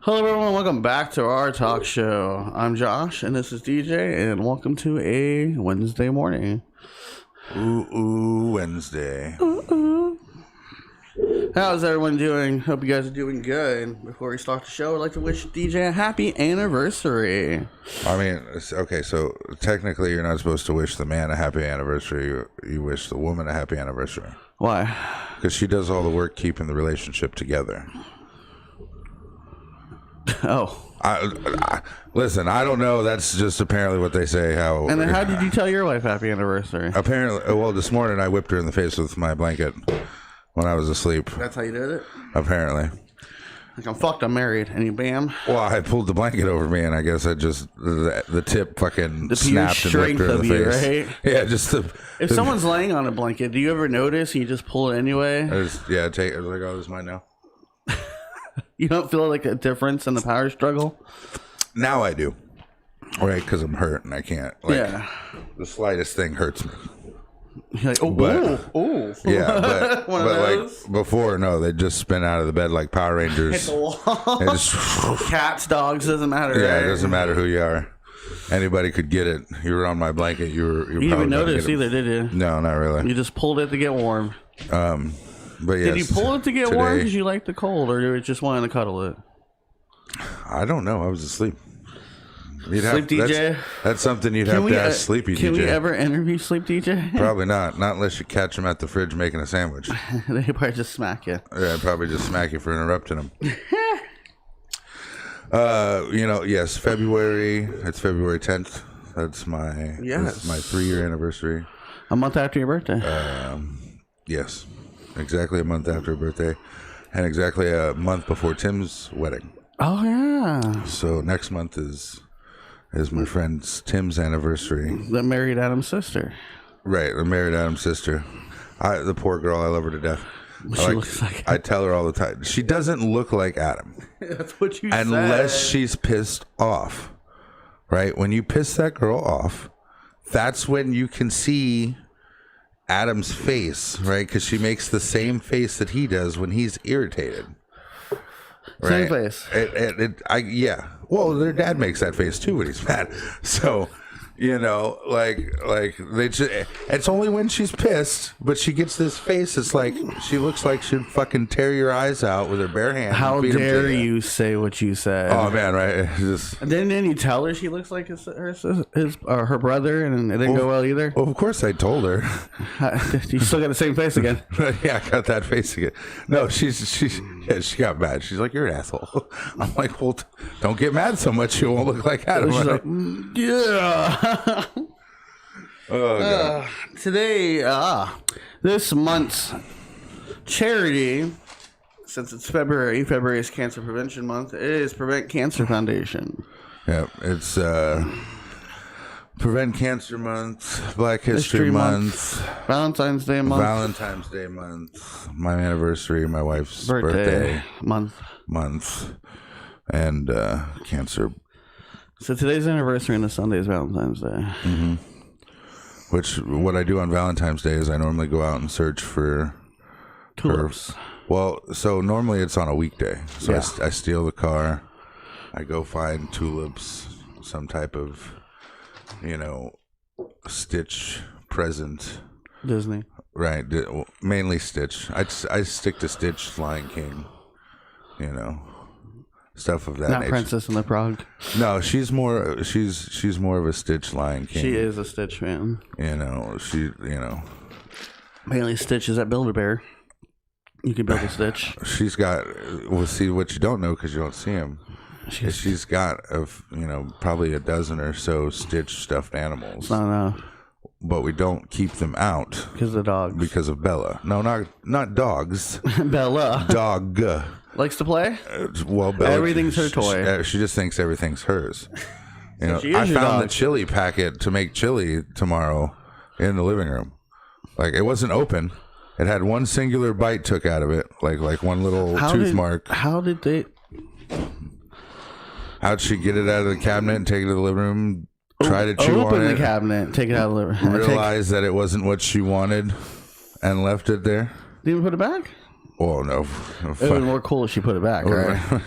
Hello everyone, welcome back to our talk show. I'm Josh and this is DJ and welcome to a Wednesday morning. Wednesday. How's everyone doing? Hope you guys are doing good. Before we start the show, I'd like to wish DJ a happy anniversary. I mean, okay, so technically you're not supposed to wish the man a happy anniversary. You wish the woman a happy anniversary. Why? Because she does all the work keeping the relationship together. Oh. Listen, I don't know. That's just apparently what they say. And then how did you tell your wife happy anniversary? Apparently, well, this morning I whipped her in the face with my blanket when I was asleep. That's how you did it? Apparently. Like, I'm fucked, I'm married. And you bam? Well, I pulled the blanket over me, and I guess I just, the tip fucking the snapped and whipped her in the face. Right? Yeah, just if someone's laying on a blanket, do you ever notice and you just pull it anyway? I was like, oh, this is mine now. You don't feel like a difference in the power struggle? Now I do. Right, because I'm hurt and I can't. Like, yeah. The slightest thing hurts me. You're like, oh, Yeah, but like before, no, they'd just spin out of the bed like Power Rangers. Hit the wall. Cats, dogs, doesn't matter. Yeah, right? It doesn't matter who you are. Anybody could get it. You were on my blanket. You didn't even notice either, did you? No, not really. You just pulled it to get warm. But yes, did you pull it to get warm because you liked the cold, or you just wanted to cuddle it? I don't know. I was asleep. Sleep DJ? That's something you'd have to ask Sleepy DJ. Can we ever interview Sleep DJ? Probably not. Not unless you catch him at the fridge making a sandwich. They probably just smack you. Yeah, I'd probably just smack you for interrupting him. Yes, February. It's February 10th. That's my 3-year anniversary. A month after your birthday. Yes, exactly a month after her birthday, and exactly a month before Tim's wedding. Oh yeah. So next month is my friend Tim's anniversary. That married Adam's sister. Right, the married Adam's sister. The poor girl, I love her to death. Looks like I tell her all the time. She doesn't look like Adam. That's what you said. Unless she's pissed off. Right? When you piss that girl off, that's when you can see Adam's face, right? Because she makes the same face that he does when he's irritated. Right? Same face. Yeah. Well, their dad makes that face too when he's mad. So, it's only when she's pissed, but she gets this face. It's like she looks like she'd fucking tear your eyes out with her bare hands. How dare you say what you said? Oh man, right? And then you tell her she looks like her brother, and it didn't go well either. Well, of course I told her. You still got the same face again. Yeah, I got that face again. No, she got mad. She's like, "You're an asshole." I'm like, "Well, don't get mad so much. You won't look like Adam." She's like, yeah. Today, this month's charity, since it's February is Cancer Prevention Month, is Prevent Cancer Foundation. Yeah, it's Prevent Cancer Month, Black History Month, Valentine's Day month, my anniversary, my wife's birthday month, and cancer. So today's anniversary and the Sunday is Valentine's Day. Mm-hmm. What I do on Valentine's Day is I normally go out and search for tulips. So normally it's on a weekday. So yeah. I steal the car. I go find tulips, some type of, Stitch present. Disney. Right. Mainly Stitch. I stick to Stitch, Lion King, stuff of that nature. Not Princess and the Frog. No, she's more of a Stitch, Lion King. She is a Stitch fan. Mainly Stitch is at Build-A-Bear. You can build a Stitch. She's got. We'll see what you don't know because you don't see him. She's got probably a dozen or so Stitch stuffed animals. It's not enough. But we don't keep them out because of the dogs. Because of Bella. No, not dogs. Bella. Dog. Likes to play? Well, Bella, everything's her toy. She just thinks everything's hers. I found the chili packet to make chili tomorrow in the living room. Like, it wasn't open. It had one singular bite took out of it, like one little tooth mark. How'd she get it out of the cabinet and take it to the living room? Try to chew on it. Open the cabinet, take it out of the living room. Realize that it wasn't what she wanted and left it there. Didn't put it back? Oh, no. It would be more cool if she put it back, right?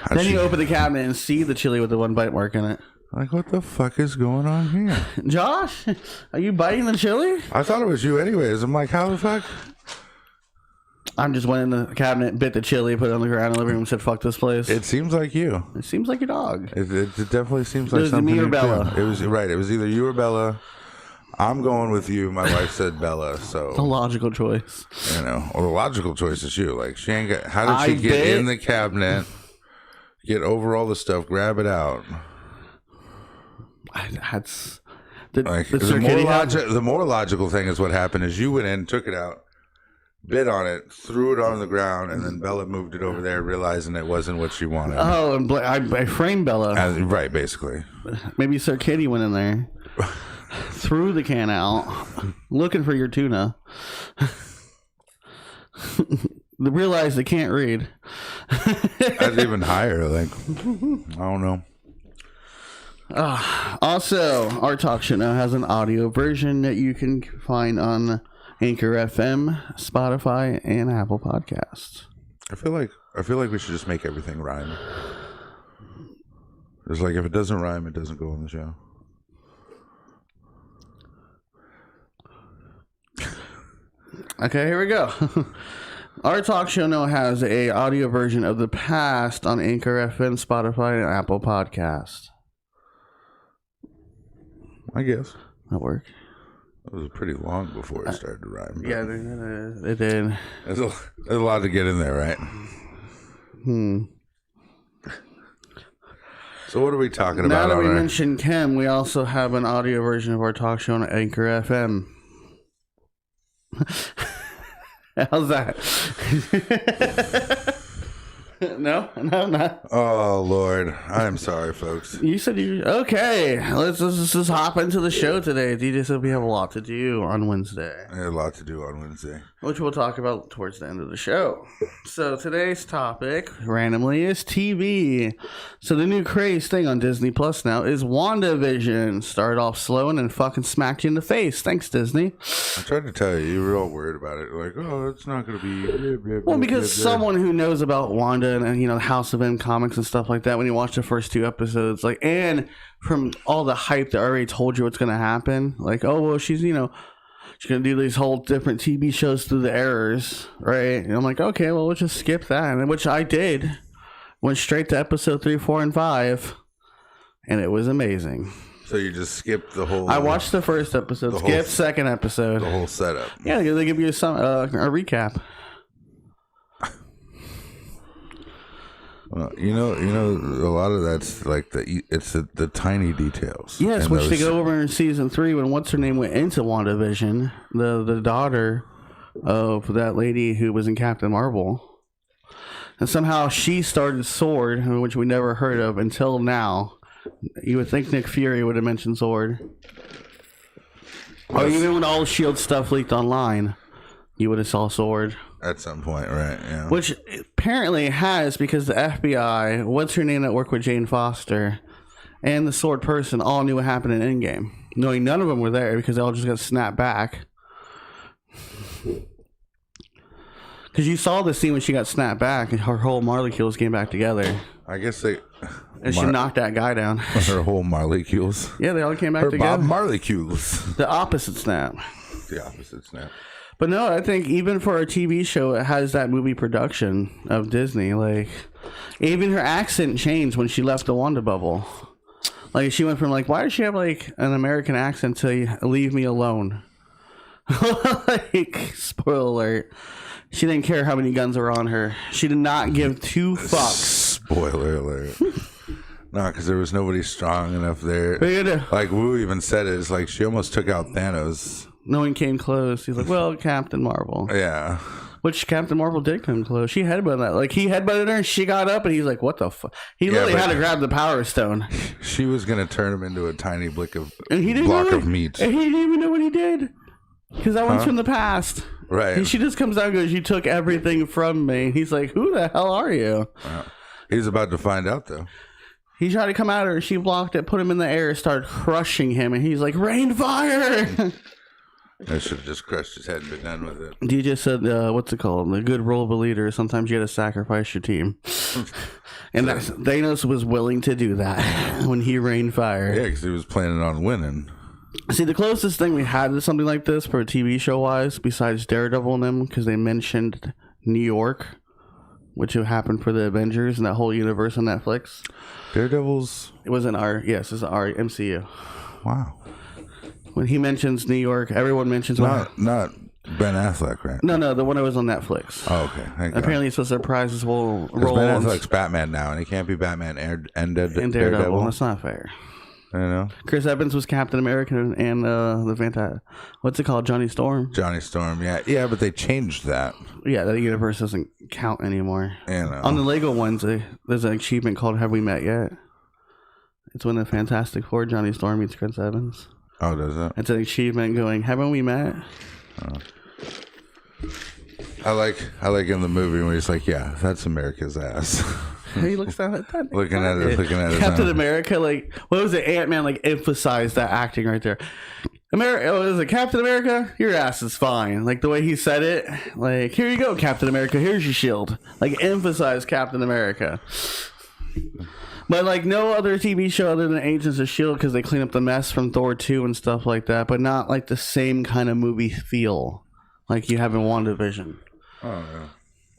Then you open the cabinet and see the chili with the one bite mark in it. Like, what the fuck is going on here? Josh, are you biting the chili? I thought it was you anyways. I'm like, how the fuck? I'm just went in the cabinet, bit the chili, put it on the ground in the living room, and said, fuck this place. It seems like you. It seems like your dog. It definitely seems like it was something me or you Bella. do. It was right. It was either you or Bella. I'm going with you. My wife said Bella, so The logical choice. you know. Well, the logical choice is you. Like she ain't got. How did she get in the cabinet? Get over all the stuff, grab it out. That's the more logical thing is what happened is you went in, took it out, bit on it, threw it on the ground, and then Bella moved it over there, realizing it wasn't what she wanted. Oh, and I framed Bella. Right, basically. Maybe Sir Kitty went in there, threw the can out, looking for your tuna. They realized they can't read. That's even higher. Like, I don't know. Also, our talk show now has an audio version that you can find on Anchor FM, Spotify, and Apple Podcasts. I feel like we should just make everything rhyme. It's like if it doesn't rhyme, it doesn't go on the show. Okay, here we go. Our talk show now has a audio version of the past on Anchor FM, Spotify, and Apple Podcasts. I guess That work? it was pretty long before it started to rhyme. Yeah, it did. There's a lot to get in there, right? So what are we talking about? Now that we mentioned Kim, we also have an audio version of our talk show on Anchor FM. How's that? No, not. Oh Lord, I'm sorry, folks. You said you okay. Let's just hop into the show today. DJ said we have a lot to do on Wednesday, I had a lot to do on Wednesday. which we'll talk about towards the end of the show. So today's topic, randomly, is TV. So the new craze thing on Disney Plus now is Wandavision. Started off slow and then fucking smacked you in the face. Thanks, Disney. I tried to tell you, you were all worried about it. Like, oh, it's not going to be. Blah, blah, Well, blah, because blah, blah. someone who knows about Wanda and you know House of M comics and stuff like that, when you watch the first 2 episodes, like, and from all the hype that already told you what's going to happen, like, oh well, she's going to do these whole different TV shows through the errors, right? And I'm like, okay, well, we'll just skip that, and which I did. Went straight to episode 3, 4, and 5, and it was amazing. So you just skipped the whole. I watched the first episode, skipped second episode. The whole setup. Yeah, they give you a recap. Well, you know, a lot of that's like the tiny details. Yes, which they go over in season 3 when what's her name went into WandaVision, the daughter of that lady who was in Captain Marvel, and somehow she started Sword, which we never heard of until now. You would think Nick Fury would have mentioned Sword, or even when all the Shield stuff leaked online, you would have saw Sword. At some point, right? Yeah. Which apparently it has, because the FBI, what's her name that worked with Jane Foster, and the Sword person all knew what happened in Endgame, knowing none of them were there because they all just got snapped back. Because you saw the scene when she got snapped back and her whole molecules came back together. I guess they. And she knocked that guy down. Her whole molecules. Yeah, they all came back Her together. Bob molecules. The opposite snap. The opposite snap. But no, I think even for a TV show, it has that movie production of Disney. Like, even her accent changed when she left the Wanda bubble. Like, she went from, like, why does she have, like, an American accent to leave me alone? Like, spoiler alert. She didn't care how many guns were on her. She did not give 2 fucks. Spoiler alert. No, because there was nobody strong enough there. But, like, Wu even said it. It's like she almost took out Thanos. no one came close. He's like, well, Captain Marvel. Yeah. Which Captain Marvel did come close. She headbutted that. Like, he headbutted her and she got up and he's like, what the fuck? He literally had to grab the Power Stone. She was going to turn him into a tiny block of meat. And he didn't even know what he did. Because that one's from the past. Right. And she just comes out and goes, you took everything from me. He's like, who the hell are you? He's about to find out, though. He tried to come at her. She blocked it, put him in the air, started crushing him. And he's like, rain fire. I should have just crushed his head and been done with it. You just said, what's it called? The good role of a leader. Sometimes you got to sacrifice your team. And Thanos was willing to do that when he rained fire. Yeah, because he was planning on winning. See, the closest thing we had to something like this for a TV show-wise, besides Daredevil and them, because they mentioned New York, which happened for the Avengers and that whole universe on Netflix. Daredevil's... It wasn't it's our MCU. Wow. When he mentions New York, everyone mentions... Not Ben Affleck, right? No, the one that was on Netflix. Oh, okay. Apparently it's supposed to surprise his whole role. Ben Affleck's Batman now, and he can't be Batman and Daredevil. That's not fair. I know. Chris Evans was Captain America and the what's it called? Johnny Storm. Johnny Storm, yeah, but they changed that. Yeah, that universe doesn't count anymore. You know. On the Lego ones, there's an achievement called "Have We Met Yet?" It's when the Fantastic Four, Johnny Storm meets Chris Evans. Oh, does it? It's an achievement going, "Haven't we met?" Oh. I like in the movie when he's like, "Yeah, that's America's ass." He looks down at that. looking at it. Captain America, like, what was it? Ant-Man, like, emphasized that acting right there. Is it Captain America? Your ass is fine. Like, the way he said it, like, here you go, Captain America. Here's your shield. Like, emphasize Captain America. But, like, no other TV show other than Agents of S.H.I.E.L.D. because they clean up the mess from Thor 2 and stuff like that, but not, like, the same kind of movie feel like you have in WandaVision. Oh, yeah.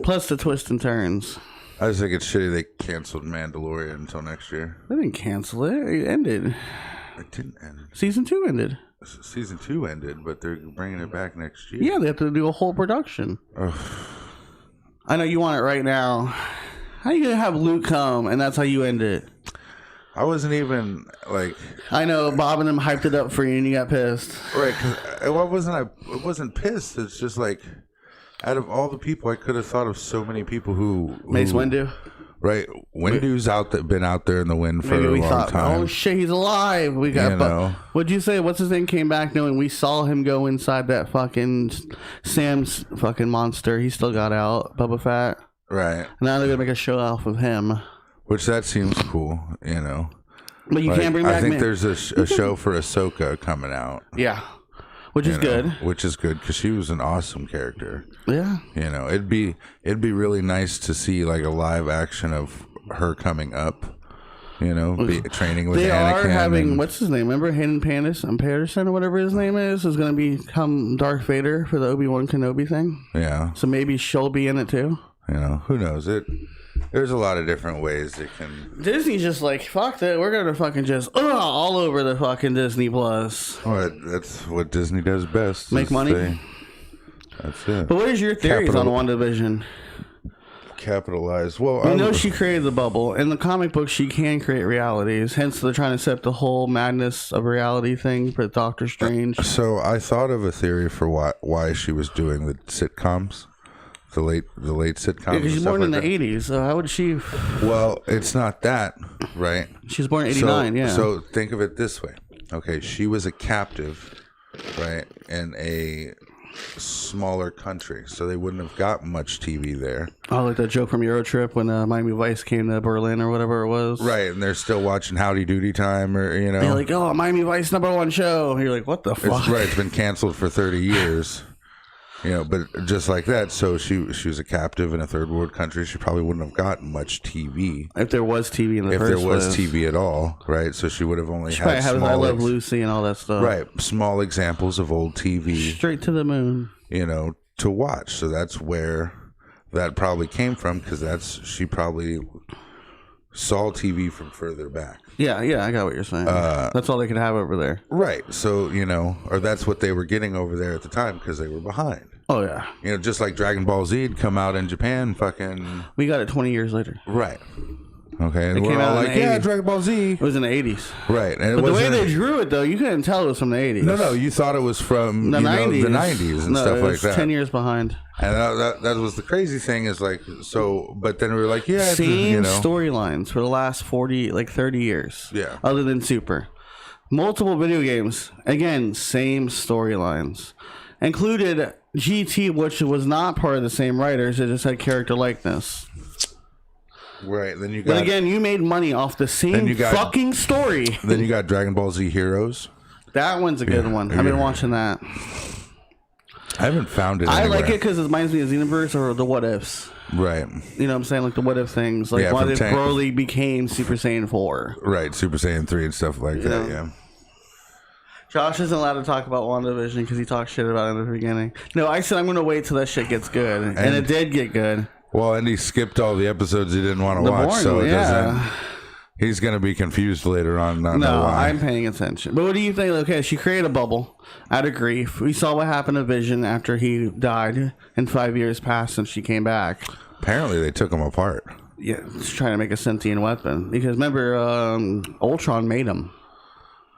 Plus the twists and turns. I just think it's shitty they canceled Mandalorian until next year. They didn't cancel it. It ended. It didn't end. Season 2 ended. Season 2 ended, but they're bringing it back next year. Yeah, they have to do a whole production. Ugh. I know you want it right now. How are you going to have Luke come and that's how you end it? I wasn't even, like... I know, Bob and them hyped it up for you and you got pissed. Right, because I wasn't pissed. It's just like... Out of all the people, I could have thought of so many people who Mace Windu? Right. Windu's been out there in the wind for a long time. Oh, shit, he's alive. We got, what'd you say? What's his name came back knowing we saw him go inside that fucking Sam's fucking monster. He still got out, Boba Fett. Right. Now they're going to make a show off of him. Which that seems cool, But you can't bring back... I think there's a show for Ahsoka coming out. Yeah. Which is good. Which is good because she was an awesome character. Yeah. It'd be really nice to see like a live action of her coming up. Training with Anakin. They are having what's his name? Remember Hayden Patterson or whatever his name is going to become Darth Vader for the Obi-Wan Kenobi thing. Yeah. So maybe she'll be in it too. Who knows? There's a lot of different ways it can... Disney's just like, fuck that. We're going to fucking just, all over the fucking Disney Plus. Oh, that's what Disney does best. Make money? That's it. But what is your theories on WandaVision? Capitalize. Well, I know she created the bubble. In the comic book, she can create realities. Hence, they're trying to set the whole madness of reality thing for Doctor Strange. So I thought of a theory for why she was doing the sitcoms. The late sitcoms. Yeah, she's born in the 80s, so how would she... Well, it's not that, right? She was born in 89, yeah. So think of it this way. Okay, she was a captive, right, in a smaller country, so they wouldn't have got much TV there. Oh, like that joke from Eurotrip when Miami Vice came to Berlin or whatever it was. Right, and they're still watching Howdy Doody Time, or, They're like, oh, Miami Vice #1 show. You're like, what the fuck? It's been canceled for 30 years. But just like that, so she was a captive in a third world country. She probably wouldn't have gotten much TV. If there was TV in the first place. If there was TV at all, right? So she would have only had small... I Love Lucy and all that stuff. Right. Small examples of old TV. Straight to the moon. To watch. So that's where that probably came from, because she probably saw TV from further back. Yeah, I got what you're saying. That's all they could have over there. Right. So, or that's what they were getting over there at the time because they were behind. Oh, yeah. Just like Dragon Ball Z had come out in Japan, fucking... We got it 20 years later. Right. Okay, and it we're all like, yeah, Dragon Ball Z. It was in the 80s. Right. And but the way they drew it, though, you couldn't tell it was from the 80s. No, you thought it was from the 90s. The 90s and stuff like that. 10 years behind. And that was the crazy thing is like, so, but then we were like, yeah. Same storylines for the last 30 years. Yeah. Other than Super. Multiple video games. Again, same storylines. Included GT, which was not part of the same writers. It just had character likeness. Right. Then you got. But again, you made money off the same fucking story. Then you got Dragon Ball Z Heroes. That one's a good one. I've been watching that. I haven't found it. I anywhere. like it because it reminds me of Xenoverse or the What Ifs. Right. You know what I'm saying? Like the What If things. Like what if Broly became Super Saiyan 4? Right, Super Saiyan 3 and stuff like that, yeah. Josh isn't allowed to talk about WandaVision because he talked shit about it in the beginning. No, I said I'm going to wait till that shit gets good. And it did get good. Well, and he skipped all the episodes he didn't want to watch, so it doesn't... He's going to be confused later on. No, I'm paying attention. But what do you think? Okay, she created a bubble out of grief. We saw what happened to Vision after he died, and 5 years passed since she came back. Apparently, they took him apart. Yeah, it's trying to make a sentient weapon. Because remember, Ultron made him.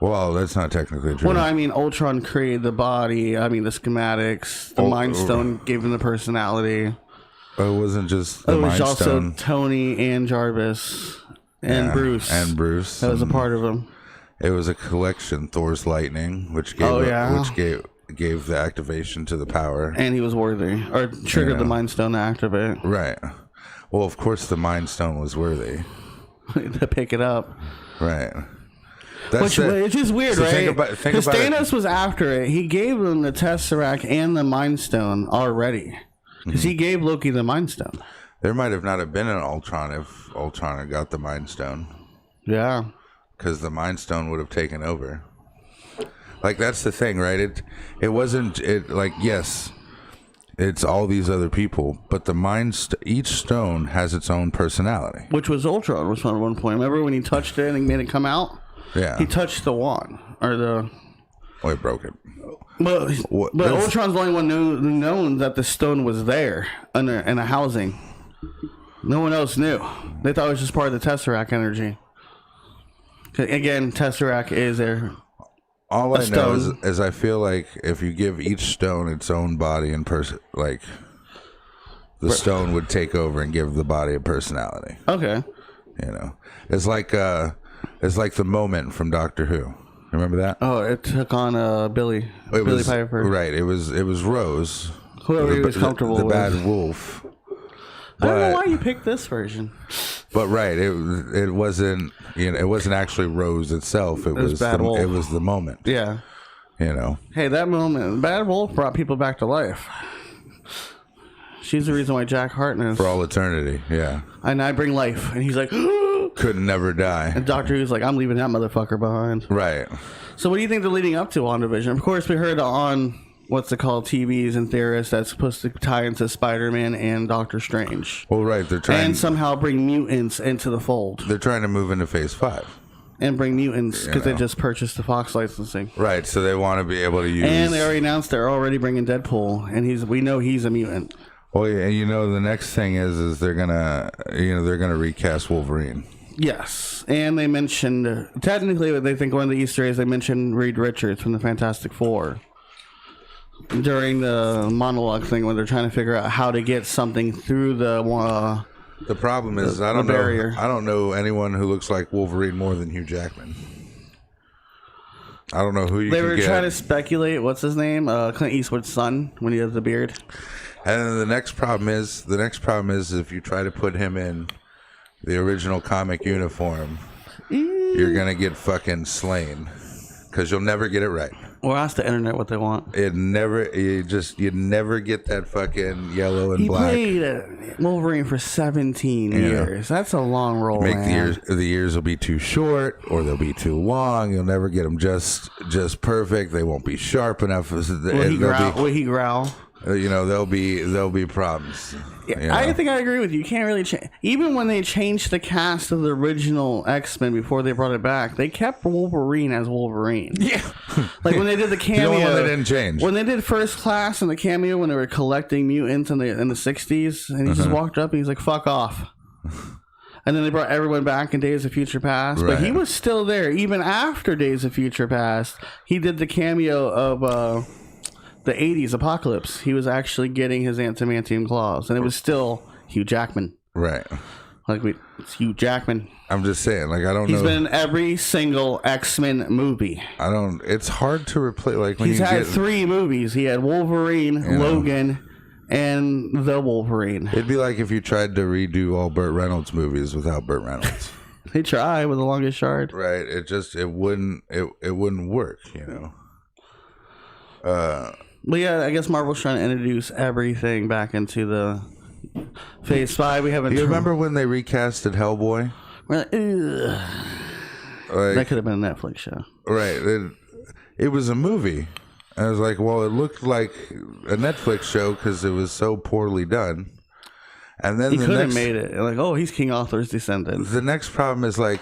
Well, that's not technically true. Well, no, I mean, Ultron created the body, I mean, the schematics, the Mind Stone gave him the personality. It wasn't just the Mind Stone. It was also Tony and Jarvis. And Bruce. And Bruce. That was a part of him. It was a collection, Thor's Lightning, which gave gave the activation to the power. And he was worthy. Or triggered the Mind Stone to activate. Right. Well, of course the Mind Stone was worthy. To pick it up. Right. Which it's just weird, right? Because Thanos was after it. He gave him the Tesseract and the Mind Stone already. Because he gave Loki the Mind Stone. There might have not have been an Ultron if Ultron had got the Mind Stone. Yeah. Because the Mind Stone would have taken over. Like, that's the thing, right? It wasn't, like, yes, it's all these other people, but the each stone has its own personality. Which was Ultron, was on one point. Remember when he touched it and he made it come out? Yeah. He touched the wand, or the... Oh, he broke it. But Ultron's the only one known that the stone was there in a housing. No one else knew. They thought it was just part of the Tesseract energy. Again, Tesseract is there. All I know is I feel like if you give each stone its own body and person, like the stone would take over and give the body a personality. Okay. You know, it's like the moment from Doctor Who. Remember that? Oh, it took on Billy Piper. Right. It was Rose. Whoever he was comfortable with. The bad wolf. I don't know why you picked this version. But right, it wasn't, you know, it wasn't actually Rose itself. It was Bad Wolf. It was the moment. Yeah. You know. Hey, that moment, Bad Wolf brought people back to life. She's the reason why Jack Harkness for all eternity. Yeah. And I bring life, and he's like, could never die. And Doctor Who's like, I'm leaving that motherfucker behind. Right. So what do you think they're leading up to WandaVision? Of course, we heard on what's it called, TVs and theorists that's supposed to tie into Spider-Man and Doctor Strange. Well, right, they're trying and somehow bring mutants into the fold. They're trying to move into Phase 5 and bring mutants because they just purchased the Fox licensing. Right, so they want to be able to use. And they already announced they're already bringing Deadpool, and we know he's a mutant. Well, yeah, and you know the next thing is they're gonna recast Wolverine. Yes, and they mentioned technically they think one of the Easter eggs they mentioned Reed Richards from the Fantastic Four. During the monologue thing when they're trying to figure out how to get something through the problem is I don't know anyone who looks like Wolverine more than Hugh Jackman. I don't know who you can get. They were trying to speculate what's his name, Clint Eastwood's son when he has the beard. And then the next problem is if you try to put him in the original comic uniform, you're gonna get fucking slain because you'll never get it right. Or ask the internet what they want. You never get that fucking yellow and black. He played Wolverine for 17 years. That's a long role. The years will be too short, or they'll be too long. You'll never get them just perfect. They won't be sharp enough. Will he growl? You know, there'll be problems. Yeah, you know? I think I agree with you. You can't really change. Even when they changed the cast of the original X-Men before they brought it back, they kept Wolverine as Wolverine. Yeah. Like when they did the cameo. The only one they didn't change. When they did First Class and the cameo when they were collecting mutants in the 60s, and he just walked up and he's like, fuck off. And then they brought everyone back in Days of Future Past. Right. But he was still there. Even after Days of Future Past, he did the cameo of... the 80s Apocalypse. He was actually getting his adamantium claws, and it was still Hugh Jackman. Right. It's Hugh Jackman. I'm just saying, I don't know. He's been in every single X-Men movie. It's hard to replace, when he's had 3 movies. He had Wolverine, Logan, and the Wolverine. It'd be like if you tried to redo all Burt Reynolds movies without Burt Reynolds. They try with The Longest Yard. Right. It wouldn't work, you know. But yeah, I guess Marvel's trying to introduce everything back into the Phase 5. We haven't. You remember when they recasted Hellboy? We're like, that could have been a Netflix show. Right. It was a movie. I was like, well, it looked like a Netflix show because it was so poorly done. And then he could have made it. Like, oh, he's King Arthur's descendant. The next problem is like,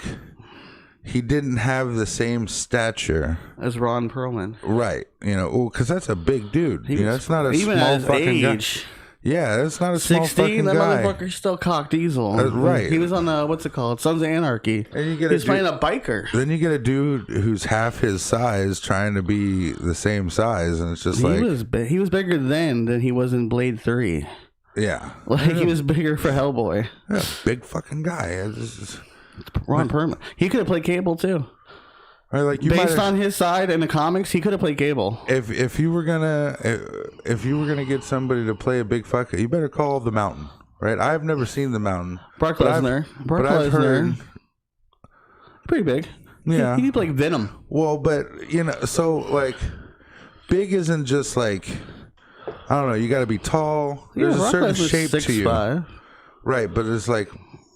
he didn't have the same stature as Ron Perlman. Right. You know, because that's a big dude. That's not a even small at his fucking age. guy. Yeah, that's not a small 16, fucking that guy. motherfucker's still cock diesel. Right. He was on what's it called? Sons of Anarchy. And you get He's playing a biker. Then you get a dude who's half his size trying to be the same size, and it's just he was bigger then than he was in Blade 3. Yeah. Like, he was bigger for Hellboy. Yeah, big fucking guy. Ron Perlman. He could have played Cable, too. Right, like based on his side in the comics, he could have played Cable. If you were gonna get somebody to play a big fucker, you better call The Mountain, right? I've never seen The Mountain. Brock Lesnar. I've heard pretty big. Yeah, he played Venom. Well, but so like, big isn't just like, I don't know. You got to be tall. There's a certain shape to you, 6'5". Right? But it's like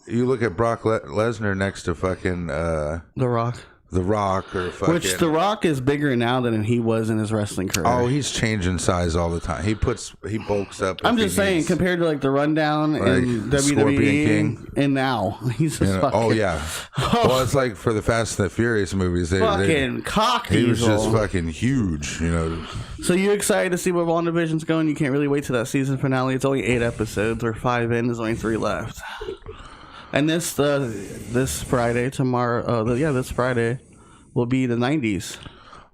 you look at Brock Lesnar next to fucking The Rock. The Rock or fucking... Which The Rock is bigger now than he was in his wrestling career. Oh, he's changing size all the time. He bulks up. I'm just saying, compared to like the Rundown and WWE, and now he's just fucking... Oh yeah. Well, it's like for the Fast and the Furious movies, fucking cock diesel. He was just fucking huge, So you excited to see where WandaVision's going? You can't really wait to that season finale. It's only 8 episodes. We're 5 in. There's only 3 left. And this Friday, tomorrow, this Friday will be the 90s.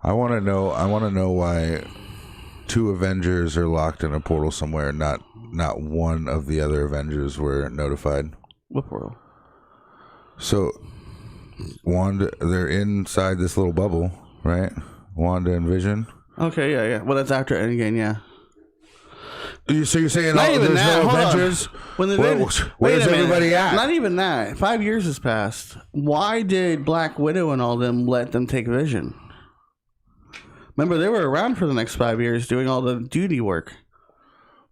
I want to know why 2 Avengers are locked in a portal somewhere, not one of the other Avengers were notified. What portal? So, Wanda, they're inside this little bubble, right? Wanda and Vision. Okay, yeah. Well, that's after Endgame, yeah. So you're saying there's no Avengers? Where's everybody at? Not even that. 5 years has passed. Why did Black Widow and all them let them take Vision? Remember, they were around for the next 5 years doing all the duty work.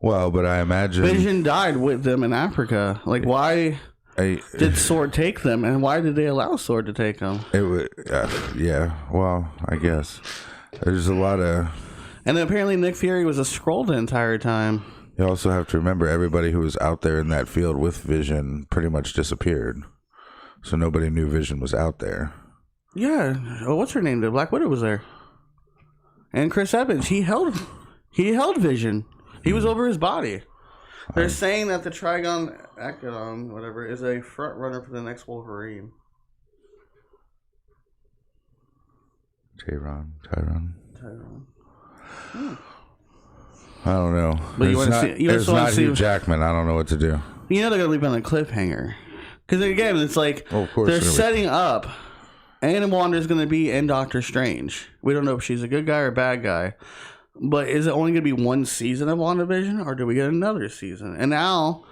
Well, but I imagine... Vision died with them in Africa. Like, why did Sword take them? And why did they allow Sword to take them? Yeah, well, I guess. There's a lot of... And then apparently Nick Fury was a Skrull the entire time. You also have to remember everybody who was out there in that field with Vision pretty much disappeared. So nobody knew Vision was out there. Yeah. Oh, what's her name? The Black Widow was there. And Chris Evans, he held Vision. He was over his body. They're saying that the Trigon Echelon, whatever, is a front runner for the next Wolverine. Tyron. I don't know. But you want to see? It's not Hugh Jackman. I don't know what to do. You know they're gonna leave on a cliffhanger, because again, it's like they're setting up. Anna Wanda's gonna be in Doctor Strange. We don't know if she's a good guy or a bad guy, but is it only gonna be one season of WandaVision, or do we get another season? And now,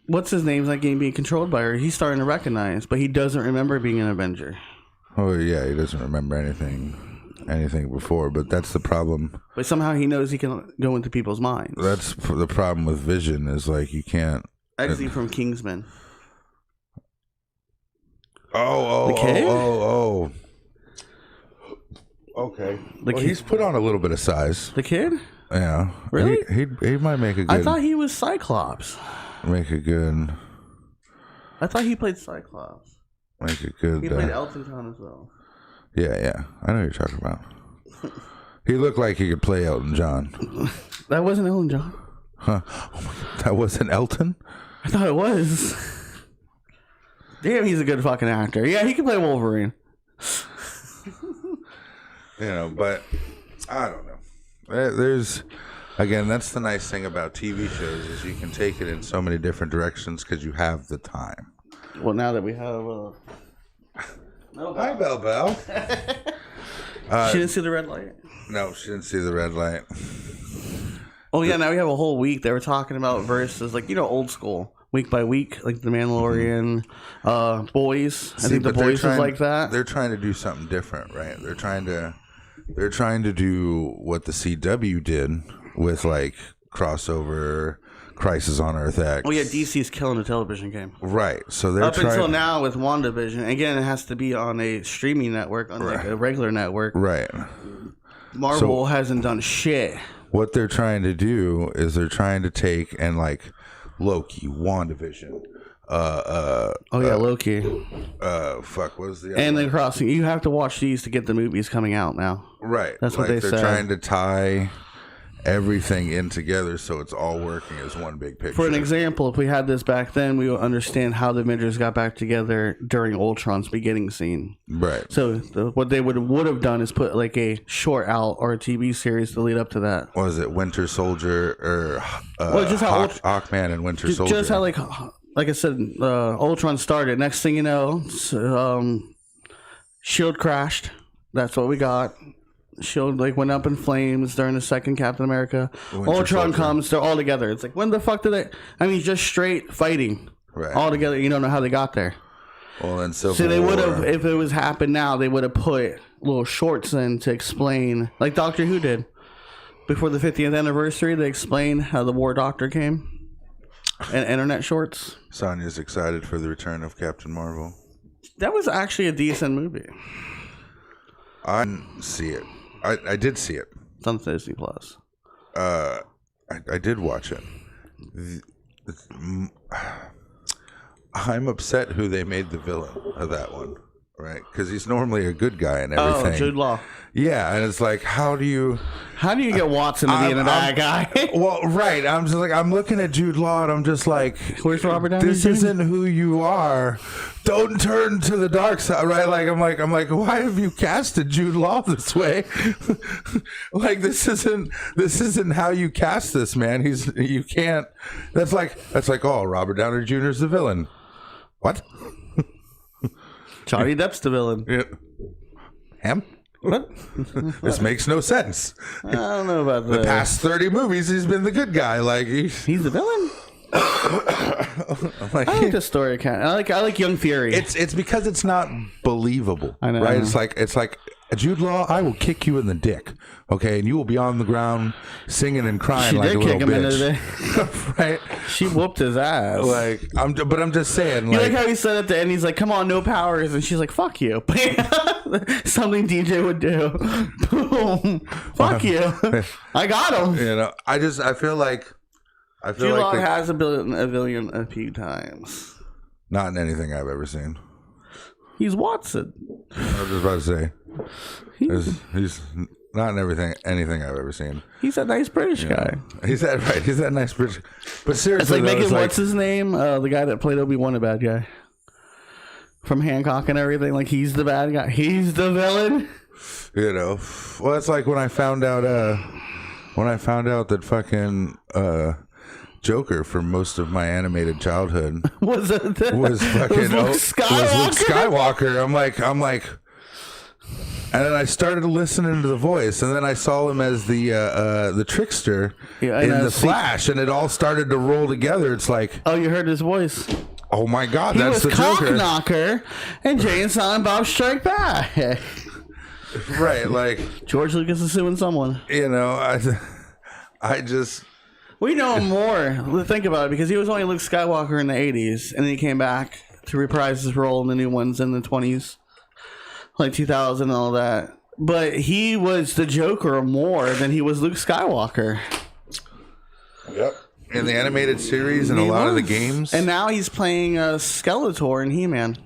what's his name's not being controlled by her. He's starting to recognize, but he doesn't remember being an Avenger. Oh yeah, he doesn't remember anything before, but that's the problem. But somehow he knows he can go into people's minds. That's the problem with Vision, is like you can't exit from Kingsman. Oh. Okay. He's put on a little bit of size. The kid? Yeah. Really? He might make a good... I thought he was Cyclops. I thought he played Cyclops. Make a good... He played Elton John as well. Yeah. I know what you're talking about. He looked like he could play Elton John. That wasn't Elton John? Huh? Oh my God. That wasn't Elton? I thought it was. Damn, he's a good fucking actor. Yeah, he can play Wolverine. But I don't know. There's, again, that's the nice thing about TV shows, is you can take it in so many different directions because you have the time. Well, now that we have... Hi, Bell. She didn't see the red light? No, she didn't see the red light. Oh, yeah, now we have a whole week. They were talking about verses, like, old school. Week by week, like The Mandalorian, Boys. I think The Boys was like that. They're trying to do something different, right? They're trying to they're trying to do what the CW did with like crossover Crisis on Earth X. Oh yeah, DC's killing the television game. Right. So they're until now with WandaVision. Again, it has to be on a streaming network, unlike a regular network. Right. Marvel hasn't done shit. What they're trying to do is they're trying to take and like Loki, WandaVision. Loki. What was the other And one? then Crossing. You have to watch these to get the movies coming out now. Right. That's what they they're said. trying to tie everything in together so it's all working as one big picture. For an example, if we had this back then, we would understand how the Avengers got back together during Ultron's beginning scene. Right. So what they would have done is put like a short out or a TV series to lead up to that. What was it? Winter Soldier or just how Hawkman and Winter Soldier. Just how like I said, Ultron started. Next thing you know, Shield crashed. That's what we got. Shield went up in flames during the second Captain America. Ultron comes, they're all together. It's like, when the fuck did they? I mean, just straight fighting, all together. You don't know how they got there. Well, then Civil So they would War. have, if it was happened now, they would have put little shorts in to explain, like Doctor Who did before the 50th anniversary. They explained how the War Doctor came, and internet shorts. Sonya's excited for the return of Captain Marvel. That was actually a decent movie. I didn't see it. I did see it. It's on Disney Plus. I did watch it. I'm upset who they made the villain of that one, right? Because he's normally a good guy and everything. Oh, Jude Law. Yeah, and it's like, how do you get Watson to be a bad guy? Well, right. I'm just like, I'm looking at Jude Law and I'm just like, where's Robert Downey this Jr.? isn't who you are. Don't turn to the dark side, right? I'm like, why have you casted Jude Law this way? Like, this isn't how you cast this man. You can't. That's like, oh, Robert Downey Jr. is the villain. What? Johnny Depp's the villain. Yeah. Him? What? This makes no sense. I don't know about that. The past 30 movies, he's been the good guy. Like, he's the villain. I like the story. I like Young Fury. It's because it's not believable. I know. Right? It's like Jude Law, I will kick you in the dick, okay, and you will be on the ground singing and crying like a little bitch. Right? She whooped his ass. Like, but I'm just saying. You like how he said at the end, he's like, "Come on, no powers," and she's like, "Fuck you." Something DJ would do. Boom. Fuck you. I got him. You know, I feel like Jude Law has a billion a few times. Not in anything I've ever seen. He's Watson. I was just about to say. He's not in anything I've ever seen. He's a nice British guy. He's that nice British. But seriously, it's like making what's his name? The guy that played Obi-Wan a bad guy from Hancock and everything. Like, he's the bad guy. He's the villain. You know, well, it's like when I found out that fucking Joker for most of my animated childhood was fucking Luke Skywalker. I'm like, and then I started listening to the voice, and then I saw him as the trickster in the Flash, and it all started to roll together. It's like, oh, you heard his voice. Oh my God, that's the Joker. He was Cockknocker and Jay and Silent Bob Strike Back. Right, like George Lucas is suing someone. You know, I just. We know him more. Think about it, because he was only Luke Skywalker in the 80s, and then he came back to reprise his role in the new ones in the 20s, like 2000 and all that. But he was the Joker more than he was Luke Skywalker. Yep. In the animated series and a lot of the games. And now he's playing Skeletor in He-Man.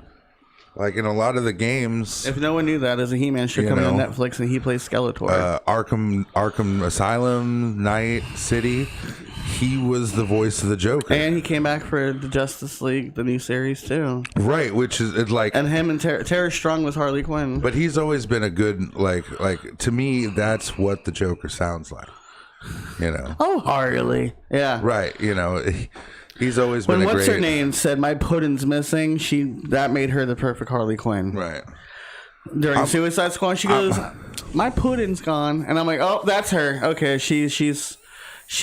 Like in a lot of the games. If no one knew that, as a He-Man should come on Netflix, and he plays Skeletor. Arkham Asylum, Night City. He was the voice of the Joker. And he came back for the Justice League, the new series, too. Right, which is it's like... And him and Tara Strong was Harley Quinn. But he's always been a good, like to me, that's what the Joker sounds like. You know? Oh, Harley. Yeah. Right, you know... He's always been a great... What's her name said, "My pudding's missing," that made her the perfect Harley Quinn. Right. During Suicide Squad, she goes, "My pudding's gone," and I'm like, "Oh, that's her. Okay, she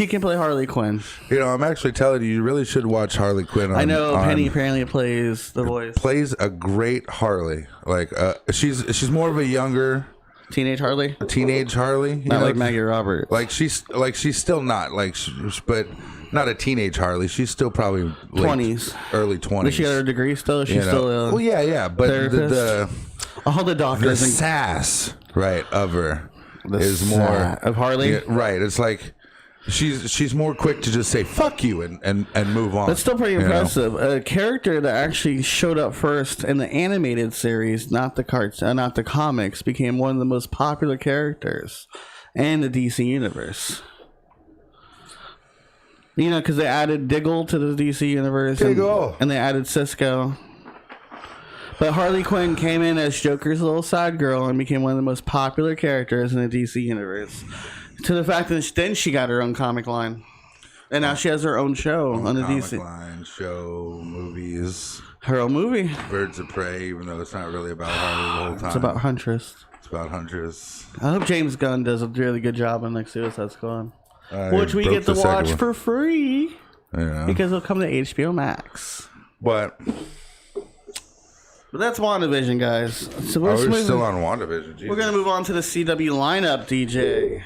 can play Harley Quinn." You know, I'm actually telling you really should watch Harley Quinn. I know Penny apparently plays the voice. Plays a great Harley. Like she's more of a younger Teenage Harley. Teenage Harley. Not like Maggie Roberts. Like she's still not like, but not a teenage Harley. She's still probably 20s, early 20s. Does she got her degree still? She's still. Well, yeah. But all the doctors, the sass, right, of her is more of Harley. Yeah, right. It's like she's more quick to just say fuck you and move on. That's still pretty impressive. A character that actually showed up first in the animated series, not the not the comics, became one of the most popular characters in the DC universe. You know, because they added Diggle to the DC universe, and they added Cisco. But Harley Quinn came in as Joker's little side girl and became one of the most popular characters in the DC universe. To the fact that then she got her own comic line, and now she has her own show on the DC line, show, movies, her own movie, Birds of Prey. Even though it's not really about Harley the whole time, it's about Huntress. It's about Huntress. I hope James Gunn does a really good job on next Suicide Squad, which we get to watch for free because it'll come to HBO Max. But that's WandaVision, guys. So we're still on WandaVision. Jesus. We're gonna move on to the CW lineup, DJ.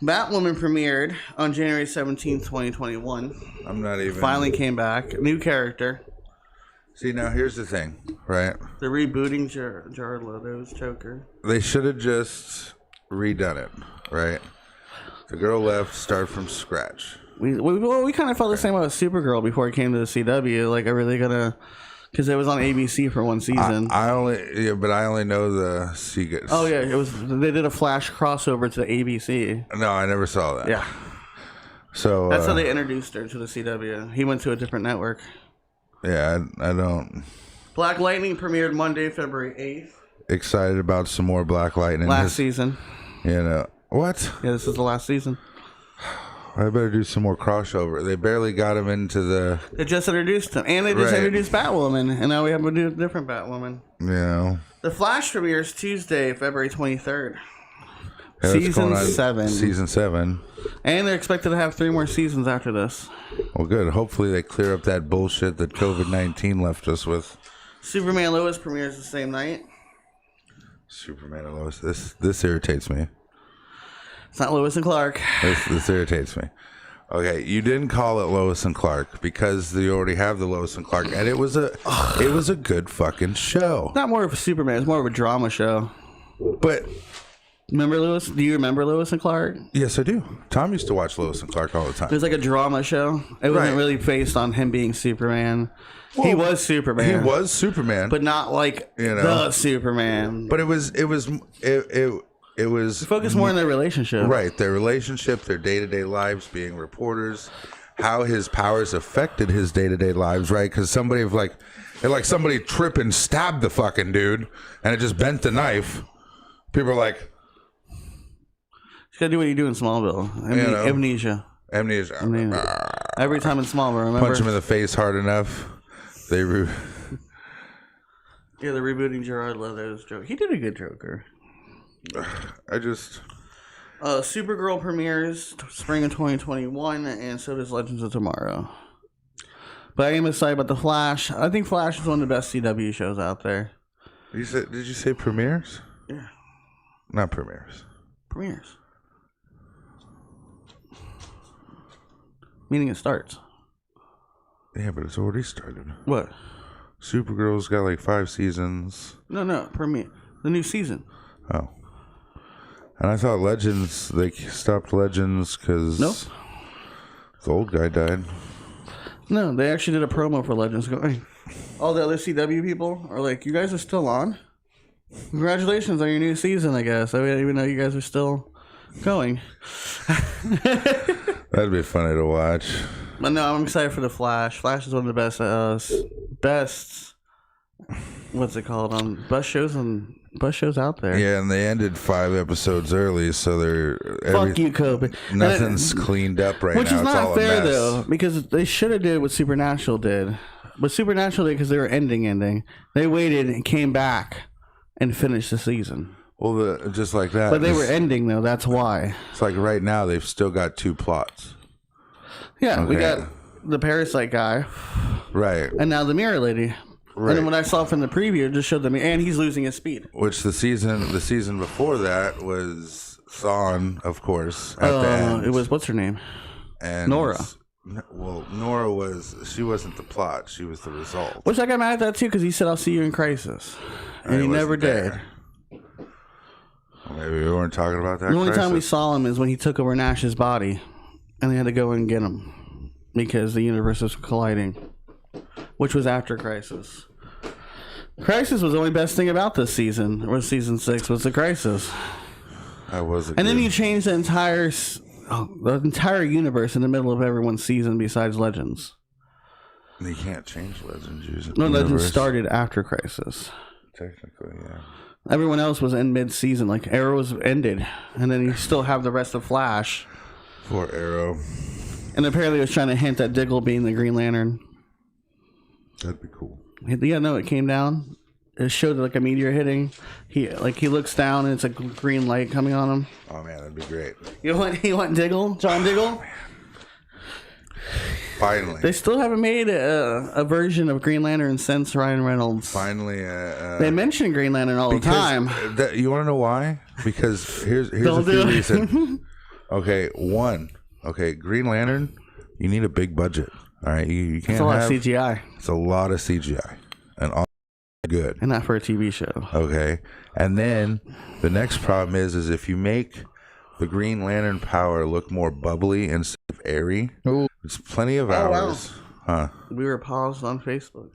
Batwoman premiered on January 17th, 2021. I'm not even... Finally came back. New character. See, now here's the thing, right? They're rebooting Jared Leto's Joker. They should have just redone it, right? The girl left, start from scratch. We kind of felt the same about Supergirl before it came to the CW. Like, are they gonna... Because it was on ABC for one season. I only know the Seagate. Oh yeah, it was. They did a Flash crossover to the ABC. No, I never saw that. Yeah. So that's how they introduced her to the CW. He went to a different network. Yeah, I don't. Black Lightning premiered Monday, February 8th. Excited about some more Black Lightning. Last season. You know what? Yeah, this is the last season. I better do some more crossover. They barely got him into the... They just introduced him. And they just introduced Batwoman. And now we have a different Batwoman. Yeah. The Flash premieres Tuesday, February 23rd. Season 7. Season 7. And they're expected to have 3 more seasons after this. Well, good. Hopefully they clear up that bullshit that COVID-19 left us with. Superman Lois premieres the same night. Superman and Lois. This irritates me. It's not Lois and Clark. This irritates me. Okay, you didn't call it Lois and Clark because you already have the Lois and Clark, and it was a good fucking show. Not more of a Superman. It's more of a drama show. But remember Lois? Do you remember Lois and Clark? Yes, I do. Tom used to watch Lois and Clark all the time. It was like a drama show. It wasn't really based on him being Superman. Well, he was Superman. He was Superman, but not like the Superman. But it was focused more on their relationship. Right, their relationship, their day-to-day lives, being reporters, how his powers affected his day-to-day lives, right? Because somebody somebody tripped and stabbed the fucking dude, and it just bent the knife. People are like, you gotta do what you do in Smallville. Amnesia. Every time in Smallville, remember? Punch him in the face hard enough. They're rebooting Jared Leto's Joker. He did a good Joker. Supergirl premieres spring of 2021, and so does Legends of Tomorrow. But I am excited about the Flash. I think Flash is one of the best CW shows out there. Did you say premieres? Yeah. Not premieres. Premieres. Meaning it starts. Yeah, but it's already started. What? Supergirl's got like 5 seasons. No, premiere. The new season. Oh. And I thought Legends, they stopped Legends because the old guy died. No, they actually did a promo for Legends. All the other CW people are like, you guys are still on? Congratulations on your new season, I guess. I didn't even know you guys are still going. That'd be funny to watch. But no, I'm excited for the Flash. Flash is one of the best what's it called? Best shows out there. Yeah, and they ended 5 episodes early, so fuck you, Kobe. Nothing's cleaned up right now. Which is not fair though, because they should have did what Supernatural did. But Supernatural did because they were ending. They waited and came back and finished the season. Well, just like that. But they were ending though. That's why. It's like right now they've still got 2 plots. Yeah, okay. We got the Parasite guy, right, and now the Mirror Lady. Right. And then what I saw from the preview, it just showed them, and he's losing his speed. Which the season before that was Thawne, of course. At the end. It was, what's her name? And Nora. Well, Nora wasn't the plot. She was the result. Which I got mad at that too, because he said, "I'll see you in Crisis," and he never did. Maybe we weren't talking about that. The only time we saw him is when he took over Nash's body, and they had to go and get him because the universe was colliding, which was after Crisis. Crisis was the only best thing about this season, or season 6, was the Crisis. That was and then you changed the entire universe in the middle of everyone's season besides Legends. You can't change Legends. No, Legends started after Crisis. Technically, yeah. Everyone else was in mid-season. Like, Arrow was ended. And then you still have the rest of Flash. Poor Arrow. And apparently it was trying to hint at Diggle being the Green Lantern. That'd be cool. Yeah, no, it came down. It showed like a meteor hitting. He looks down and it's a green light coming on him. Oh man, that'd be great. You want Diggle? John Diggle? Oh, finally. They still haven't made a version of Green Lantern since Ryan Reynolds. Finally. They mention Green Lantern all the time. You want to know why? Because here's a few reasons. Okay, one. Okay, Green Lantern, you need a big budget. All right, you can't. It's a lot of CGI. It's a lot of CGI, and all good. And not for a TV show. Okay, and then the next problem is if you make the Green Lantern power look more bubbly instead of airy, it's plenty of hours. Wow. Huh? We were paused on Facebook.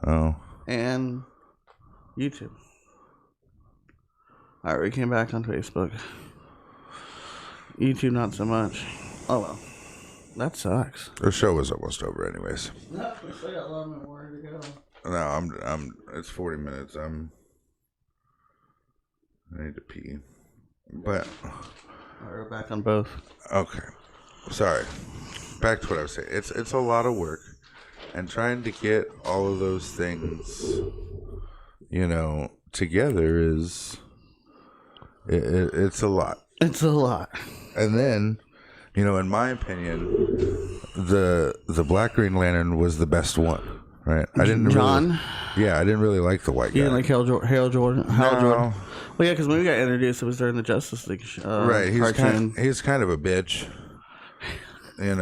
Oh. And YouTube. All right, we came back on Facebook. YouTube, not so much. Oh well, that sucks. The show was almost over, anyways. No, we still got 11 more to go. No, I'm. It's 40 minutes. I need to pee, but. All right, we're back on both. Okay, sorry. Back to what I was saying. It's a lot of work, and trying to get all of those things, together is. It's a lot. It's a lot. And then, in my opinion, the Black Green Lantern was the best one. Right, I didn't I didn't really like the white guy. You didn't like Hal Jordan? Jordan. Well, yeah, because when we got introduced, it was during the Justice League right, he's kind of a bitch, And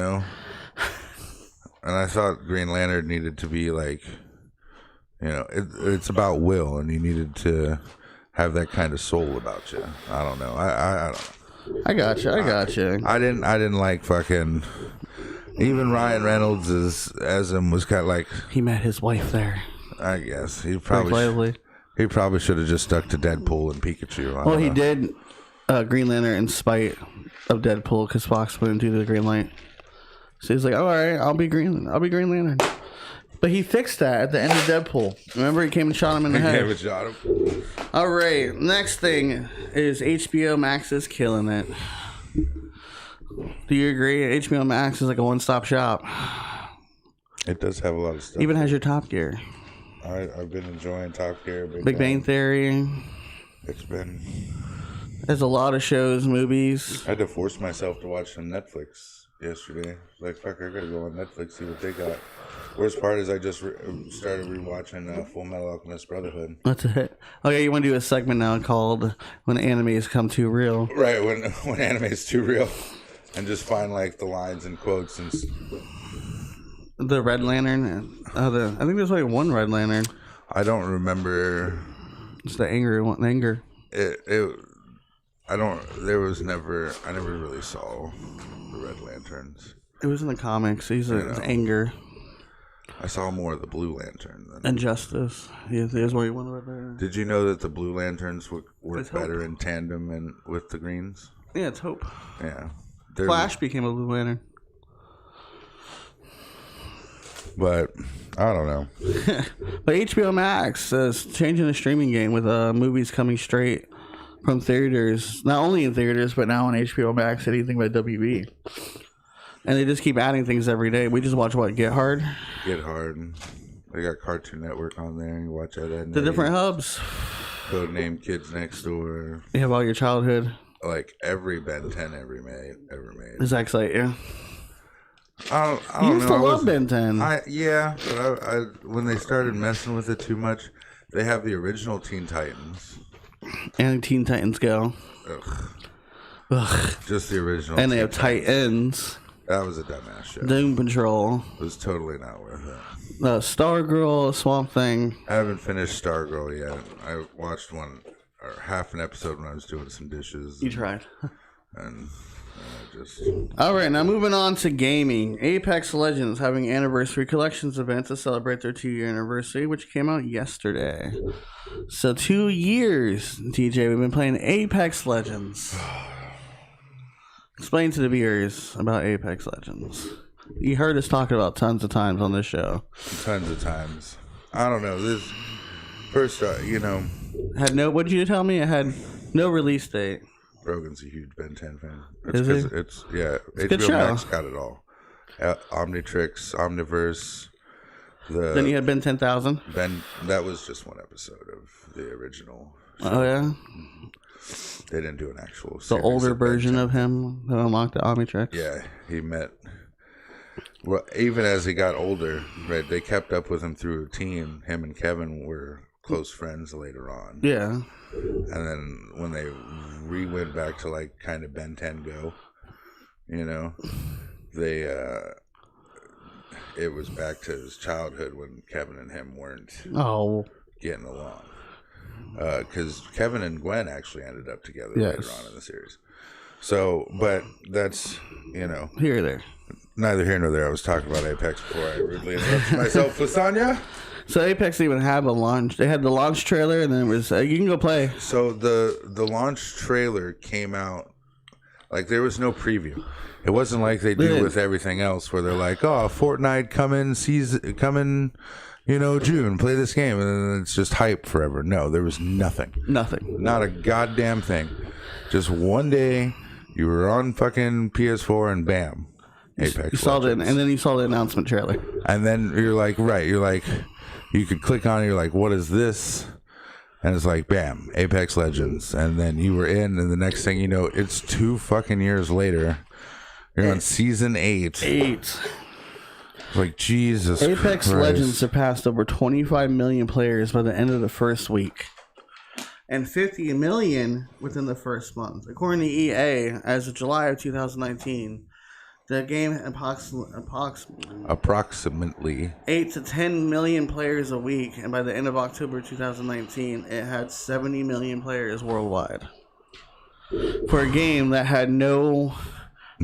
I thought Green Lantern needed to be like, it's about will, and you needed to have that kind of soul about you. I don't know. I don't know. I got you. I didn't like fucking. Even Ryan Reynolds as him was kind of like he met his wife there. I guess he probably should have just stuck to Deadpool and Pikachu. Well, he did Green Lantern in spite of Deadpool because Fox wouldn't do the green light. So he's like, "All right, I'll be Green Lantern." But he fixed that at the end of Deadpool. Remember, he came and shot him in the head. Yeah, shot him. All right, next thing is HBO Max is killing it. Do you agree? HBO Max is like a one-stop shop. It does have a lot of stuff. Even has your Top Gear. I've been enjoying Top Gear. Big Bang Theory. There's a lot of shows, movies. I had to force myself to watch some Netflix yesterday. Like, fuck, I gotta go on Netflix, see what they got. Worst part is I just started rewatching Full Metal Alchemist Brotherhood. That's it. Oh yeah, you want to do a segment now called "When Animes Come Too Real"? Right, when anime is too real, and just find like the lines and quotes and. The Red Lantern. I think there's only one Red Lantern. I don't remember. It's the angry one. Anger. I never really saw the Red Lanterns. It was in the comics. It's Anger. I saw more of the Blue Lantern than Justice. Yeah, there's only one Red Lantern. Did you know that the Blue Lanterns work better in tandem and with the Greens? Yeah, it's Hope. Yeah. Flash became a Blue Lantern. But I don't know. But HBO Max is changing the streaming game with movies coming straight from theaters. Not only in theaters, but now on HBO Max, anything by WB. And they just keep adding things every day. We just watch Get Hard? Get Hard. They got Cartoon Network on there. You watch that. The different hubs. Codename Kids Next Door. You have all your childhood. Like every Ben 10 ever made. It's actually, yeah. I don't You know. used to love Ben 10. Yeah, but I when they started messing with it too much, they have the original Teen Titans. And Teen Titans Go. Ugh. Just the original. And they Teen have Titans. That was a dumbass show. Doom Patrol. It was totally not worth it. Stargirl, Swamp Thing. I haven't finished Stargirl yet. I watched one or half an episode when I was doing some dishes. You tried. And just... All right, now moving on to gaming. Apex Legends having anniversary collections event to celebrate their 2-year anniversary, which came out yesterday. So 2 years, TJ, we've been playing Apex Legends. Explain to the viewers about Apex Legends. You heard us talk about tons of times on this show. Tons of times. I don't know. This first, Had no. What did you tell me? It had no release date. Rogan's a huge Ben 10 fan. Is he? It's a good HBO show. Max got it all. Omnitrix, Omniverse. Then you had Ben 10,000. Ben. That was just one episode of the original. Oh yeah. They didn't do an actual. The series older of Ben version 10. of him who unlocked the Omnitrix. Yeah, he met. Well, even as he got older, right? They kept up with him through a team. Him and Kevin were close friends later on. Yeah. And then when they went back to like kind of Ben 10 Go, they it was back to his childhood when Kevin and him weren't getting along. Because Kevin and Gwen actually ended up together later on in the series. So, but that's Here or there. neither here nor there. I was talking about Apex before I rudely interrupted myself. Lasagna. So Apex didn't even have a launch. They had the launch trailer, and then it was you can go play. So the launch trailer came out like there was no preview. It wasn't like they do with everything else, where they're like, "Oh, Fortnite coming June, play this game," and then it's just hype forever. No, there was nothing. Nothing. Not a goddamn thing. Just one day, you were on fucking PS4, and bam, Apex. You saw Legends. and then you saw the announcement trailer. And then you're like, you could click on it, you're like, what is this? And it's like, bam, Apex Legends. And then you were in, and the next thing you know, it's 2 fucking years later. You're on season 8. Like, Jesus Apex Christ. Legends surpassed over 25 million players by the end of the first week, and 50 million within the first month. According to EA, as of July of 2019, the game approximately 8 to 10 million players a week, and by the end of October 2019, it had 70 million players worldwide. For a game that had no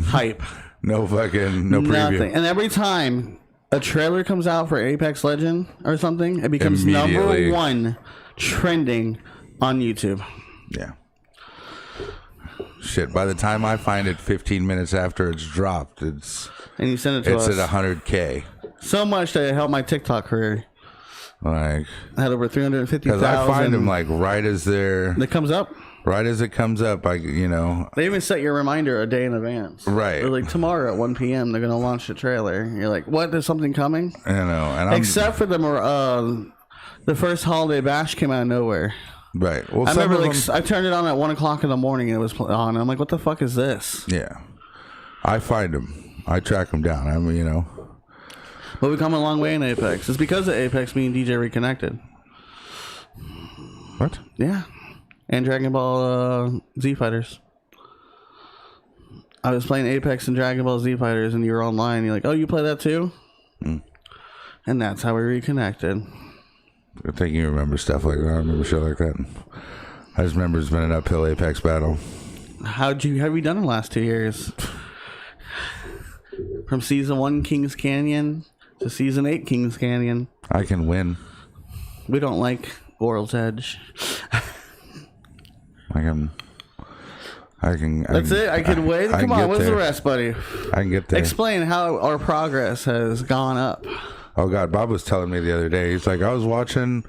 hype. no preview. Nothing. And every time a trailer comes out for Apex Legend or something, it becomes number 1 trending on YouTube. Yeah. Shit, by the time I find it 15 minutes after it's dropped, and you send it to us. It's at 100K. So much that it helped my TikTok career. Like, I had over 350,000. because I find them like right as it comes up. Right as it comes up, They even set your reminder a day in advance. Right. They're like, tomorrow at 1 p.m. they're gonna launch the trailer. You're like, what? There's something coming? And except for the first holiday bash came out of nowhere. Right. Well, I remember I turned it on at 1 o'clock in the morning and it was on. I'm like, what the fuck is this? Yeah. I find them. I track them down. But we've come a long way in Apex. It's because of Apex me and DJ reconnected. What? Yeah. And Dragon Ball Z Fighters. I was playing Apex and Dragon Ball Z Fighters, and you were online. You're like, oh, you play that too? And that's how we reconnected. Good thing you remember stuff like that. I remember shit like that. I just remember it's been an uphill Apex battle. How have you done in the last 2 years? From Season 1 Kings Canyon to Season 8 Kings Canyon. I can win. We don't like World's Edge. I can. That's it. I can wait. Come on. What's the rest, buddy? I can get there. Explain how our progress has gone up. Oh God, Bob was telling me the other day. He's like, I was watching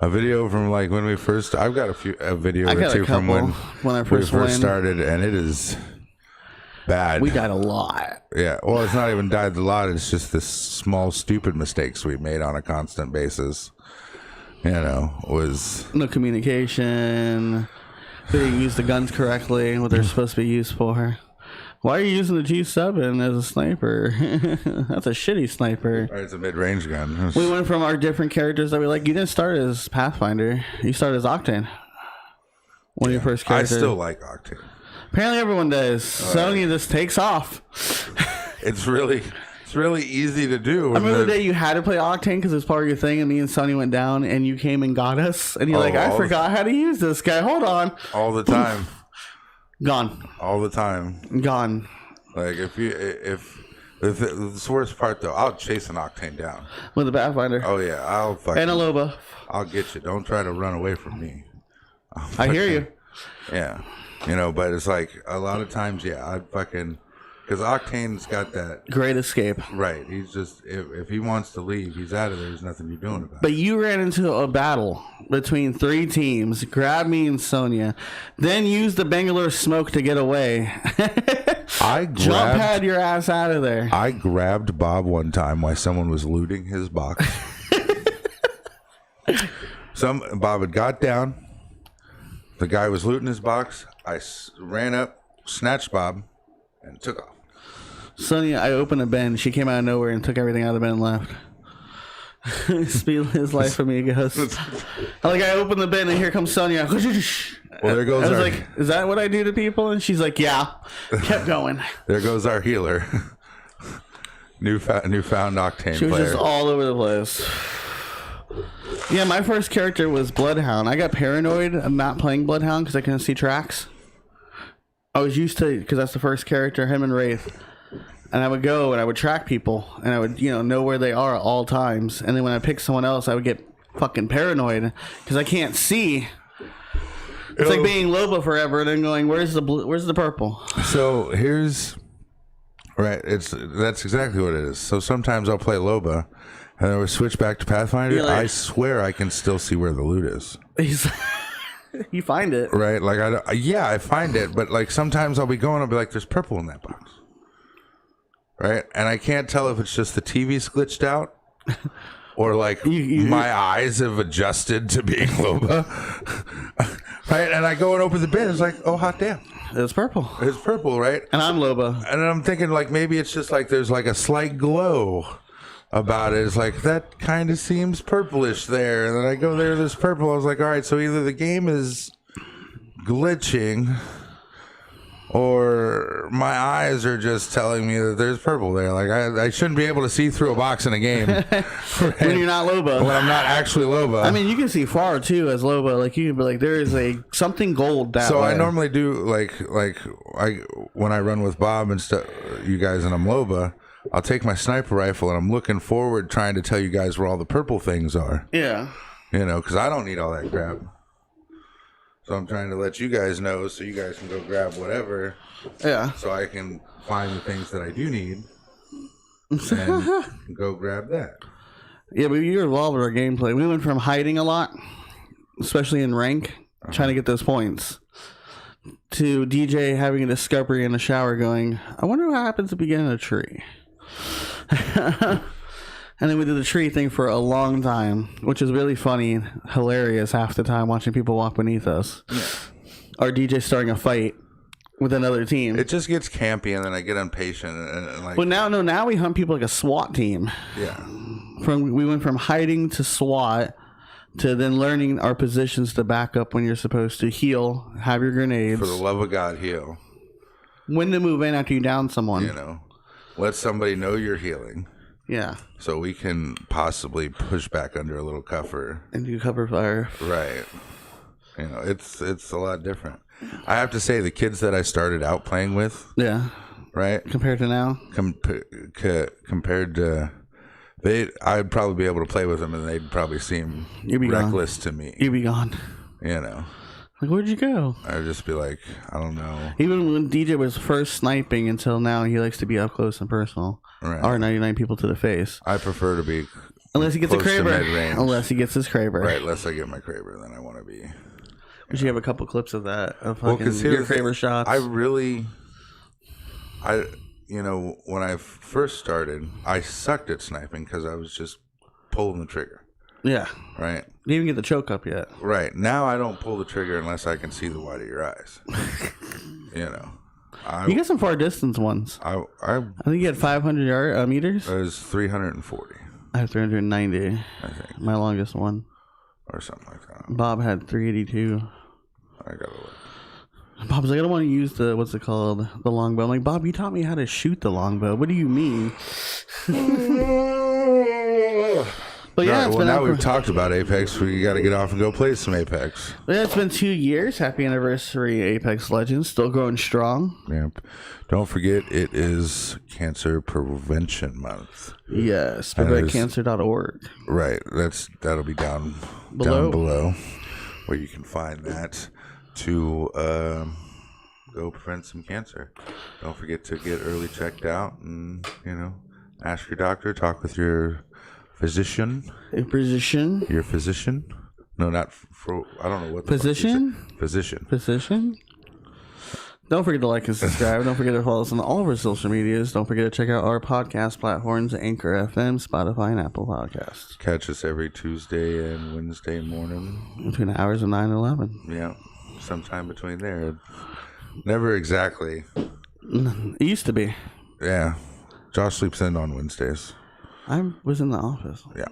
a video from like when we first. I've got a video or two from when I first started, and it is bad. We died a lot. Yeah. Well, it's not even died a lot. It's just the small, stupid mistakes we made on a constant basis. Was no communication. They didn't use the guns correctly, what they're supposed to be used for. Why are you using the G7 as a sniper? That's a shitty sniper. It's a mid-range gun. We went from our different characters that we like. You didn't start as Pathfinder. You started as Octane. One of your first characters. I still like Octane. Apparently everyone does. Sony just takes off. It's really easy to do. I remember the day you had to play Octane because it was part of your thing, and me and Sonny went down, and you came and got us, and you're like, I forgot how to use this guy. Hold on. All the time. Gone. All the time. Gone. Like if the worst part though, I'll chase an Octane down with a Pathfinder. Oh yeah, and a Loba. I'll get you. Don't try to run away from me. I hear you. Yeah, but it's like a lot of times, because Octane's got that great escape. Right. He's just if he wants to leave, he's out of there. There's nothing you're doing about it. But you ran into a battle between 3 teams, grabbed me and Sonia, then used the Bangalore smoke to get away. Jump pad your ass out of there. I grabbed Bob one time while someone was looting his box. Bob had got down. The guy was looting his box. I ran up, snatched Bob, and took off. Sonia, I opened a bin. She came out of nowhere and took everything out of the bin and left. Speed his life for me, goes. I opened the bin and here comes Sonia. Well, there goes. I was like, "Is that what I do to people?" And she's like, "Yeah." Kept going. There goes our healer. Newfound Octane. She was player. just all over the place. Yeah, my first character was Bloodhound. I got paranoid of not playing Bloodhound because I couldn't see tracks. I was used to, because that's the first character, him and Wraith. And I would go and I would track people and I would, know where they are at all times. And then when I picked someone else, I would get fucking paranoid because I can't see. It's like being Loba forever and then going, where's the purple? So that's exactly what it is. So sometimes I'll play Loba and then we switch back to Pathfinder. I swear I can still see where the loot is. You find it. Right. I find it. But sometimes I'll be going, I'll be like, there's purple in that box. Right, and I can't tell if it's just the TV's glitched out, or my eyes have adjusted to being Loba. Right, and I go and open the bin. It's like, oh hot damn, it's purple. It's purple, right? And I'm Loba, and I'm thinking maybe it's just there's a slight glow about it. It's that kind of seems purplish there, and then I go there's purple. I was like, all right, so either the game is glitching, or my eyes are just telling me that there's purple there. I shouldn't be able to see through a box in a game. Right? When you're not Loba. When I'm not actually Loba. I mean, you can see far, too, as Loba. You can be there is something gold that So way. I normally do, when I run with Bob and stuff, you guys, and I'm Loba, I'll take my sniper rifle, and I'm looking forward trying to tell you guys where all the purple things are. Yeah. Because I don't need all that crap. So I'm trying to let you guys know so you guys can go grab whatever. Yeah. So I can find the things that I do need and go grab that. Yeah, but you evolved our gameplay. We went from hiding a lot, especially in rank, trying to get those points, to DJ having a discovery in the shower going, I wonder what happens if we get in a tree. And then we did the tree thing for a long time, which is really funny and hilarious half the time watching people walk beneath us. Yeah. Our DJ starting a fight with another team. It just gets campy and then I get impatient and Well, now we hunt people like a SWAT team. Yeah. We went from hiding to SWAT to then learning our positions to back up when you're supposed to heal, have your grenades. For the love of God, heal. When to move in after you down someone. Let somebody know you're healing. Yeah. So we can possibly push back under a little cover. And do cover fire. Right. It's a lot different. I have to say, the kids that I started out playing with. Yeah. Right. Compared to now? Compared to... I'd probably be able to play with them and they'd probably seem reckless to me. You'd be gone. Where'd you go? I'd just be like, I don't know. Even when DJ was first sniping until now, he likes to be up close and personal. Right. R99 people to the face. I prefer to be unless he gets a Kraber. Unless he gets his Kraber. Right, unless I get my Kraber, then I want to be. We should have a couple clips of that. Of your Kraber shots. When I first started, I sucked at sniping because I was just pulling the trigger. Yeah. Right. You didn't even get the choke up yet. Right. Now I don't pull the trigger unless I can see the white of your eyes. You got some far distance ones. I think you had 500 meters. It was 340. I have 390. I think. My longest one. Or something like that. Bob had 382. I gotta look. Bob's like, I don't want to use the, what's it called? The longbow. I'm like, Bob, you taught me how to shoot the longbow. What do you mean? But yeah, well, now we've talked about Apex. We got to get off and go play some Apex. Yeah, it's been 2 years. Happy anniversary, Apex Legends. Still going strong. Yep. Don't forget, it is Cancer Prevention Month. Yes, preventcancer.org. Right. That'll be down below, where you can find that to go prevent some cancer. Don't forget to get early checked out and ask your doctor. Talk with your physician. Your physician. No, not for. I don't know what the physician. Physician. Don't forget to like and subscribe. Don't forget to follow us on all of our social medias. Don't forget to check out our podcast platforms: Anchor FM, Spotify, and Apple Podcasts. Catch us every Tuesday and Wednesday morning between the hours of 9 and 11. Yeah, sometime between there. Never exactly. It used to be. Yeah, Josh sleeps in on Wednesdays. I was in the office. Yeah.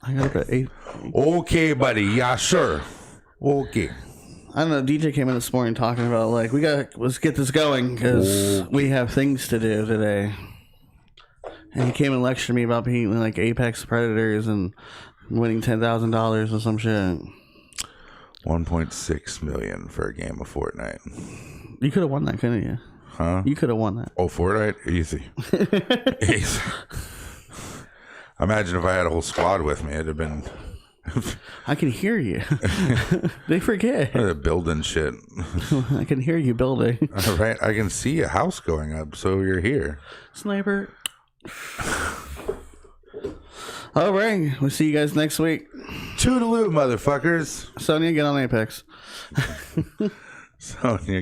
I got up at 8. Okay, buddy. Yeah, sure. Okay. I don't know. DJ came in this morning talking about let's get this going because we have things to do today. And he came and lectured me about being like Apex Predators and winning $10,000 or some shit. 1.6 million for a game of Fortnite. You could have won that, couldn't you? Huh? You could have won that. Oh, Fortnite? Easy. Easy. Imagine if I had a whole squad with me. It'd have been... I can hear you. They forget. They're building shit. I can hear you building. All right. I can see a house going up, so you're here. Sniper. All right. We'll see you guys next week. Toodaloo, motherfuckers. Sonya, get on Apex. Sonya.